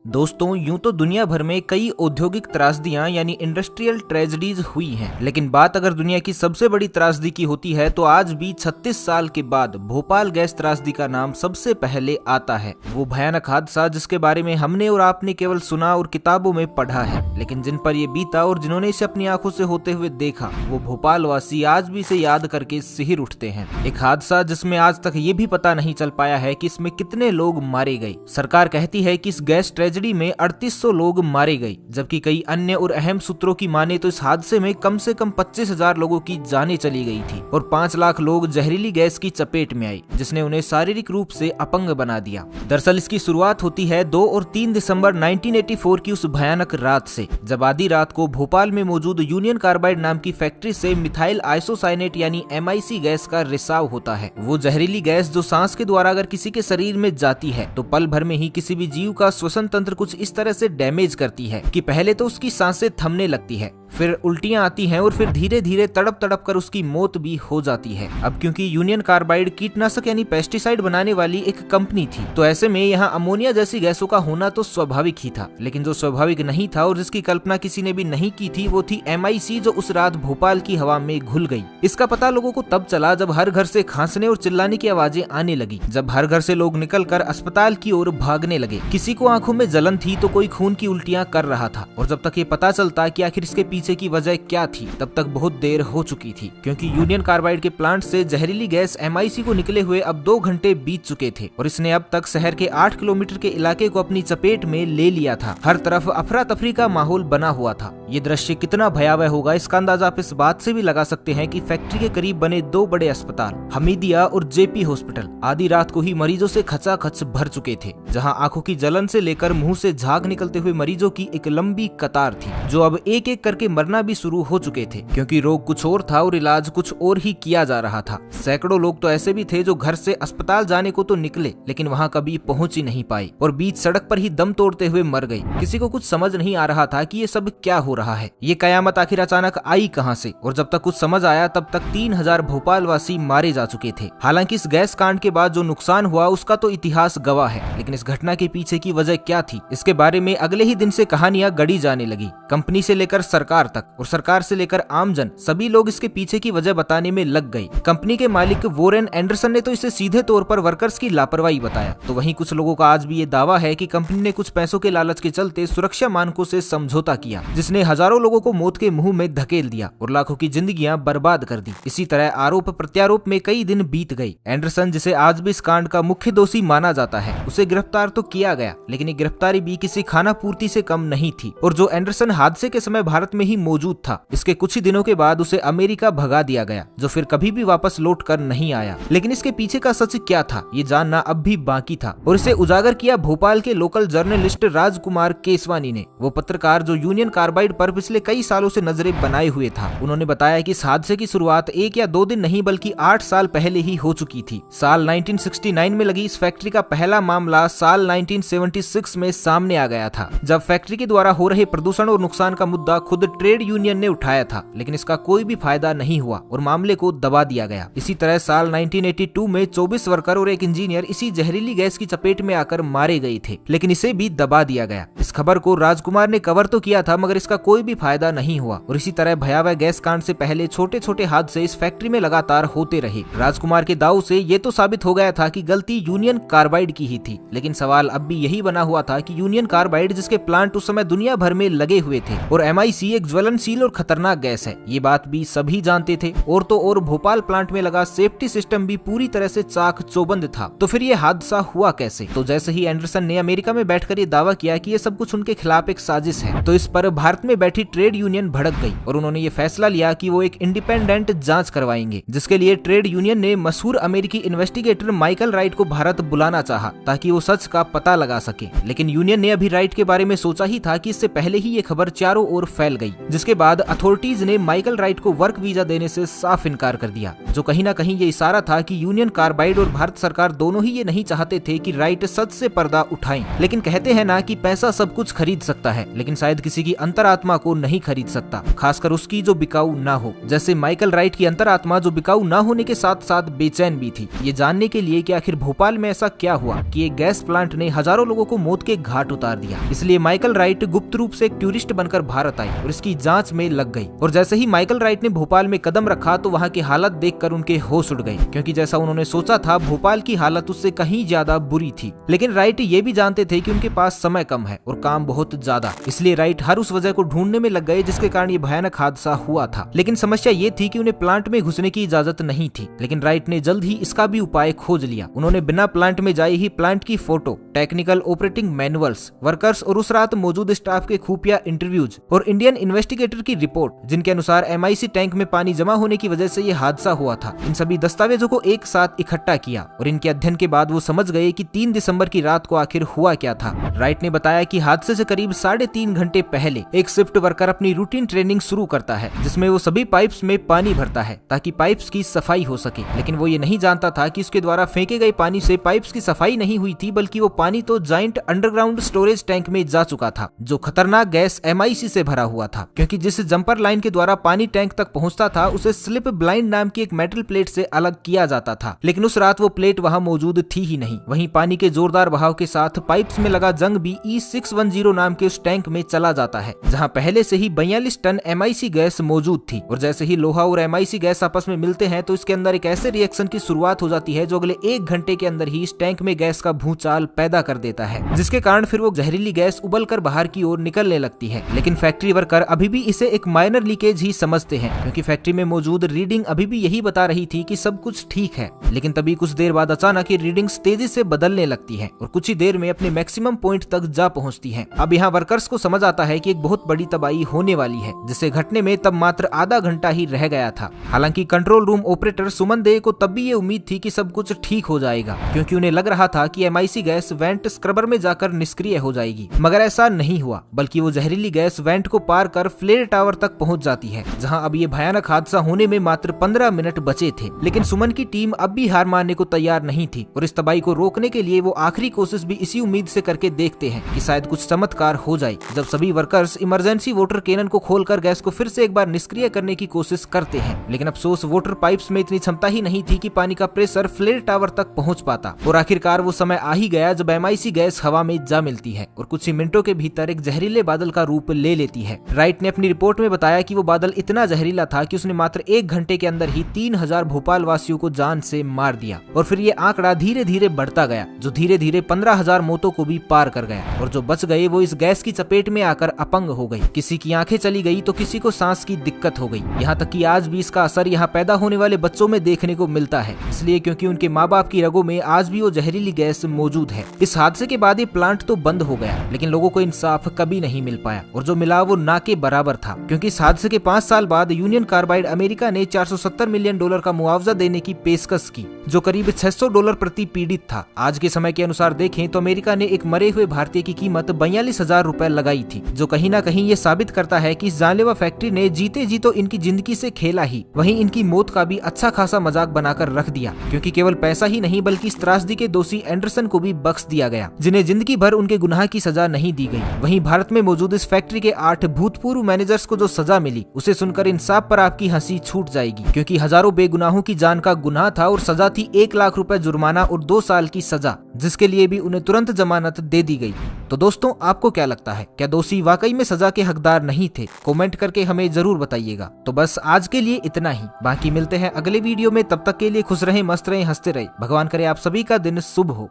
दोस्तों, यूं तो दुनिया भर में कई औद्योगिक त्रासदियां यानी इंडस्ट्रियल ट्रेजेडीज हुई हैं, लेकिन बात अगर दुनिया की सबसे बड़ी त्रासदी की होती है तो आज भी 36 साल के बाद भोपाल गैस त्रासदी का नाम सबसे पहले आता है। वो भयानक हादसा जिसके बारे में हमने और आपने केवल सुना और किताबों में पढ़ा है, लेकिन जिन पर ये बीता और जिन्होंने इसे अपनी आंखों से होते हुए देखा, वो भोपाल वासी आज भी इसे याद करके सिहर उठते हैं। एक हादसा जिसमें आज तक ये भी पता नहीं चल पाया है कि इसमें कितने लोग मारे गए। सरकार कहती है कि इस गैस ट्रेजेडी में 3800 लोग मारे गए, जबकि कई अन्य और अहम सूत्रों की माने तो इस हादसे में कम से कम 25,000 लोगों की जानें चली गई थी और 5 लाख लोग जहरीली गैस की चपेट में आए, जिसने उन्हें शारीरिक रूप से अपंग बना दिया। दरअसल इसकी शुरुआत होती है 2 और 3 दिसंबर 1984 की उस भयानक रात से, जब आधी रात को भोपाल में मौजूद यूनियन कार्बाइड नाम की फैक्ट्री से मिथाइल आइसोसाइनेट यानी MIC गैस का रिसाव होता है। वो जहरीली गैस जो सांस के द्वारा अगर किसी के शरीर में जाती है तो पल भर में ही किसी भी जीव का श्वसन तंत्र कुछ इस तरह से डैमेज करती है कि पहले तो उसकी सांसें थमने लगती है, फिर उल्टियां आती हैं और फिर धीरे धीरे तड़प तड़प कर उसकी मौत भी हो जाती है। अब क्योंकि यूनियन कार्बाइड कीटनाशक यानी पेस्टिसाइड बनाने वाली एक कंपनी थी, तो ऐसे में यहाँ अमोनिया जैसी गैसों का होना तो स्वाभाविक ही था, लेकिन जो स्वाभाविक नहीं था और जिसकी कल्पना किसी ने भी नहीं की थी वो थी MIC, जो उस रात भोपाल की हवा में घुल गई। इसका पता लोगों को तब चला जब हर घर से खांसने और चिल्लाने की आवाजें आने लगी, जब हर घर से लोग निकलकर अस्पताल की ओर भागने लगे। किसी को आंखों में जलन थी तो कोई खून की उल्टियां कर रहा था, और जब तक ये पता चलता कि आखिर इसके पीछे की वजह क्या थी तब तक बहुत देर हो चुकी थी, क्योंकि यूनियन कार्बाइड के प्लांट से जहरीली गैस MIC को निकले हुए अब 2 घंटे बीत चुके थे और इसने अब तक शहर के 8 किलोमीटर के इलाके को अपनी चपेट में ले लिया था। हर तरफ अफरा तफरी का माहौल बना हुआ था। ये दृश्य कितना भयावह होगा इसका अंदाजा आप इस बात से भी लगा सकते हैं कि फैक्ट्री के करीब बने 2 बड़े अस्पताल हमीदिया और JP हॉस्पिटल आधी रात को ही मरीजों से खचाखच भर चुके थे, जहां आंखों की जलन से लेकर मुंह से झाग निकलते हुए मरीजों की एक लंबी कतार थी, जो अब एक एक करके मरना भी शुरू हो चुके थे, क्योंकि रोग कुछ और था और इलाज कुछ और ही किया जा रहा था। सैकड़ों लोग तो ऐसे भी थे जो घर से अस्पताल जाने को तो निकले, लेकिन वहां कभी पहुंच ही नहीं पाए और बीच सड़क पर ही दम तोड़ते हुए मर गए। किसी को कुछ समझ नहीं आ रहा था कि ये सब क्या हो रहा है, ये कयामत आखिर अचानक आई कहां से, और जब तक कुछ समझ आया तब तक 3000 भोपाल वासी मारे जा चुके थे। हालांकि इस गैस कांड के बाद जो नुकसान हुआ उसका तो इतिहास गवाह है, लेकिन इस घटना के पीछे की वजह क्या थी, इसके बारे में अगले ही दिन से कहानियां गढ़ी जाने लगी। कंपनी से लेकर सरकार तक और सरकार से लेकर आमजन, सभी लोग इसके पीछे की वजह बताने में लग गए। कंपनी के मालिक वोरेन एंडरसन ने तो इसे सीधे तौर पर वर्कर्स की लापरवाही बताया, तो वहीं कुछ लोगों का आज भी ये दावा है कि कंपनी ने कुछ पैसों के लालच के चलते सुरक्षा मानकों से समझौता किया, जिसने हजारों लोगों को मौत के मुंह में धकेल दिया और लाखों की जिंदगियां बर्बाद कर दी। इसी तरह आरोप प्रत्यारोप में कई दिन बीत गए। एंडरसन, जिसे आज भी इस कांड का मुख्य दोषी माना जाता है, उसे गिरफ्तार तो किया गया, लेकिन ये गिरफ्तारी भी किसी खाना पूर्ति से कम नहीं थी, और जो एंडरसन हादसे के समय भारत में ही मौजूद था, इसके कुछ ही दिनों के बाद उसे अमेरिका भगा दिया गया, जो फिर कभी भी वापस लौट कर नहीं आया। लेकिन इसके पीछे का सच क्या था ये जानना अब भी बाकी था, और इसे उजागर किया भोपाल के लोकल जर्नलिस्ट राजकुमार केसवानी ने। वो पत्रकार जो यूनियन कार्बाइड पर पिछले कई सालों से नजरें बनाए हुए था। उन्होंने बताया कि इस हादसे की शुरुआत 1 या 2 दिन नहीं बल्कि 8 साल पहले ही हो चुकी थी। साल 1969 में लगी इस फैक्ट्री का पहला मामला साल 1976 में सामने आ गया था, जब फैक्ट्री के द्वारा हो रहे प्रदूषण और नुकसान का मुद्दा खुद ट्रेड यूनियन ने उठाया था, लेकिन इसका कोई भी फायदा नहीं हुआ और मामले को दबा दिया गया। इसी तरह साल 1982 में 24 वर्कर और एक इंजीनियर इसी जहरीली गैस की चपेट में आकर मारे गए थे, लेकिन इसे भी दबा दिया गया। इस खबर को राजकुमार ने कवर तो किया था, मगर इसका कोई भी फायदा नहीं हुआ, और इसी तरह भयावह गैस कांड से पहले छोटे छोटे हादसे इस फैक्ट्री में लगातार होते रहे। राजकुमार के दाव से ये तो साबित हो गया था कि गलती यूनियन कार्बाइड की ही थी, लेकिन सवाल अब भी यही बना हुआ था कि यूनियन कार्बाइड, जिसके प्लांट उस समय दुनिया भर में लगे हुए थे, और MIC एक ज्वलनशील और खतरनाक गैस है, ये बात भी सभी जानते थे, और तो और भोपाल प्लांट में लगा सेफ्टी सिस्टम भी पूरी तरह से चाक चौबंद था। तो फिर ये हादसा हुआ कैसे? तो जैसे ही एंडरसन ने अमेरिका में बैठकर ये दावा किया कि ये सब कुछ उनके खिलाफ एक साजिश है, तो इस पर भारत में बैठी ट्रेड यूनियन भड़क गई और उन्होंने ये फैसला लिया कि वो एक इंडिपेंडेंट जांच करवाएंगे, जिसके लिए ट्रेड यूनियन ने मशहूर अमेरिकी इन्वेस्टिगेटर माइकल राइट को भारत बुलाना चाहा, ताकि वो सच का पता लगा सके। लेकिन यूनियन ने अभी राइट के बारे में सोचा ही था कि इससे पहले ही ये खबर चारों ओर फैल गई, जिसके बाद अथॉरिटीज ने माइकल राइट को वर्क वीजा देने से साफ इनकार कर दिया, जो कहीं ना कहीं ये इशारा था कि यूनियन कार्बाइड और भारत सरकार दोनों ही ये नहीं चाहते थे कि राइट सच से पर्दा उठाएं। लेकिन कहते हैं ना कि पैसा सब कुछ खरीद सकता है, लेकिन शायद किसी की अंतरात्मा अंतरात्मा को नहीं खरीद सकता, खासकर उसकी जो बिकाऊ ना हो। जैसे माइकल राइट की अंतरात्मा जो बिकाऊ ना होने के साथ साथ बेचैन भी थी, ये जानने के लिए कि आखिर भोपाल में ऐसा क्या हुआ कि एक गैस प्लांट ने हजारों लोगों को मौत के घाट उतार दिया। इसलिए माइकल राइट गुप्त रूप से एक टूरिस्ट बनकर भारत आई और इसकी जांच में लग गई। और जैसे ही माइकल राइट ने भोपाल में कदम रखा तो वहाँ की हालत देखकर उनके होश उड़ गए, क्योंकि जैसा उन्होंने सोचा था भोपाल की हालत उससे कहीं ज्यादा बुरी थी। लेकिन राइट ये भी जानते थे कि उनके पास समय कम है और काम बहुत ज्यादा, इसलिए राइट हर उस वजह को ढूंढने में लग गए जिसके कारण ये भयानक हादसा हुआ था। लेकिन समस्या ये थी कि उन्हें प्लांट में घुसने की इजाजत नहीं थी। लेकिन राइट ने जल्द ही इसका भी उपाय खोज लिया। उन्होंने बिना प्लांट में जाए ही प्लांट की photo, technical operating manuals, workers और उस रात मौजूद स्टाफ के खुफिया इंटरव्यूज और इंडियन इन्वेस्टिगेटर की रिपोर्ट, जिनके अनुसार MIC टैंक में पानी जमा होने की वजह से ये हादसा हुआ था, इन सभी दस्तावेजों को एक साथ इकट्ठा किया। और इनके अध्ययन के बाद वो समझ गए कि 3 दिसंबर की रात को आखिर हुआ क्या था। राइट ने बताया कि हादसे से करीब 3.5 घंटे पहले एक शिफ्ट वर्कर अपनी रूटीन ट्रेनिंग शुरू करता है, जिसमें वो सभी पाइप्स में पानी भरता है ताकि पाइप्स की सफाई हो सके। लेकिन वो ये नहीं जानता था कि उसके द्वारा फेंके गए पानी से पाइप्स की सफाई नहीं हुई थी, बल्कि वो पानी तो जाइंट अंडरग्राउंड स्टोरेज टैंक में जा चुका था, जो खतरनाक गैस MIC से भरा हुआ था। क्योंकि जिस जंपर लाइन के द्वारा पानी टैंक तक पहुंचता था उसे स्लिप ब्लाइंड नाम की एक मेटल प्लेट से अलग किया जाता था, लेकिन उस रात वो प्लेट वहां मौजूद थी ही नहीं। वहीं पानी के जोरदार बहाव के साथ पाइप्स में लगा जंग भी E610 नाम के उस टैंक में चला जाता है, जहां पहले से ही 42 टन MIC गैस मौजूद थी। और जैसे ही लोहा और MIC गैस आपस में मिलते हैं तो इसके अंदर एक ऐसे रिएक्शन की शुरुआत हो जाती है जो अगले 1 घंटे के अंदर ही इस टैंक में गैस का भूचाल पैदा कर देता है, जिसके कारण फिर वो जहरीली गैस उबलकर बाहर की ओर निकलने लगती है। लेकिन फैक्ट्री वर्कर अभी भी इसे एक माइनर लीकेज ही समझते हैं, क्योंकि फैक्ट्री में मौजूद रीडिंग अभी भी यही बता रही थी कि सब कुछ ठीक है। लेकिन तभी कुछ देर बाद अचानक ये रीडिंग्स तेजी से बदलने लगती है और कुछ ही देर में अपने मैक्सिमम पॉइंट तक जा पहुंचती है। अब यहाँ वर्कर्स को समझ आता है कि एक बहुत बड़ी तबाही होने वाली है, जिसे घटने में तब मात्र आधा घंटा ही रह गया था। हालांकि कंट्रोल रूम ऑपरेटर सुमन दे को तब भी ये उम्मीद थी कि सब कुछ ठीक हो जाएगा, क्योंकि उन्हें लग रहा था कि MIC गैस वेंट स्क्रबर में जाकर निष्क्रिय हो जाएगी। मगर ऐसा नहीं हुआ, बल्कि वो जहरीली गैस वेंट को पार कर फ्लेयर टावर तक पहुंच जाती है, जहां अब ये भयानक हादसा होने में मात्र 15 मिनट बचे थे। लेकिन सुमन की टीम अब भी हार मानने को तैयार नहीं थी और इस तबाही को रोकने के लिए वो आखिरी कोशिश भी इसी उम्मीद से करके देखते हैं कि शायद कुछ चमत्कार हो जाए। जब सभी वर्कर्स इमरजेंसी वाटर कैनन को खोलकर गैस को फिर से एक बार निष्क्रिय करने की कोशिश करते हैं, लेकिन अफसोस वाटर पाइप्स में इतनी क्षमता ही नहीं थी कि पानी का प्रेशर फ्लेयर टावर तक पहुंच पाता। और आखिरकार वो समय आ ही गया जब MIC गैस हवा में जा मिलती है और कुछ ही मिनटों के भीतर एक जहरीले बादल का रूप ले लेती है। राइट ने अपनी रिपोर्ट में बताया कि वो बादल इतना जहरीला था कि उसने मात्र 1 घंटे के अंदर ही 3000 भोपाल वासियों को जान से मार दिया। और फिर ये आंकड़ा धीरे धीरे बढ़ता गया, जो धीरे धीरे 15,000 मौतों को भी पार कर गया। और जो बच गए वो इस गैस की चपेट में आकर अपंग हो गई। किसी की आंखें चली गई तो किसी को सांस की दिक्कत हो गई। यहाँ तक कि आज भी इसका असर यहाँ पैदा होने वाले बच्चों में देखने को मिलता है, इसलिए क्योंकि उनके माँ बाप की रगों में आज भी वो जहरीली गैस मौजूद है। इस हादसे के बाद ये प्लांट तो बंद हो गया, लेकिन लोगों को इंसाफ कभी नहीं मिल पाया और जो मिला वो ना के बराबर था। क्योंकि इस हादसे के 5 साल बाद यूनियन कार्बाइड अमेरिका ने $470 मिलियन का मुआवजा देने की पेशकश की, जो करीब $600 प्रति पीड़ित था। आज के समय के अनुसार देखें तो अमेरिका ने एक मरे हुए भारतीय की कीमत 42,000 रुपए लगाई थी, जो कहीं ना कहीं ये साबित करता है कि इस जानलेवा फैक्ट्री ने जीते जी तो इनकी जिंदगी से खेला ही, वहीं इनकी मौत का भी अच्छा खासा मजाक बनाकर रख दिया। क्योंकि केवल पैसा ही नहीं बल्कि इस त्रासदी के दोषी एंडरसन को भी बख्श दिया गया, जिन्हें जिंदगी भर उनके गुनाह की सजा नहीं दी गई। वहीं भारत में मौजूद इस फैक्ट्री के 8 भूतपूर्व मैनेजर्स को जो सजा मिली उसे सुनकर इंसाफ पर आपकी हंसी छूट जाएगी, क्योंकि हजारों बेगुनाहों की जान का गुनाह था और सजा थी 1 लाख रुपए जुर्माना और 2 साल की सजा, जिसके लिए भी उन्हें तुरंत जमानत दे दी गई। तो दोस्तों, आपको क्या लगता है, क्या दोषी वाकई में सजा के हकदार नहीं थे? कमेंट करके हमें जरूर बताइएगा। तो बस आज के लिए इतना ही, बाकी मिलते हैं अगले वीडियो में। तब तक के लिए खुश रहें, मस्त रहें, हंसते रहें। भगवान करे आप सभी का दिन शुभ हो।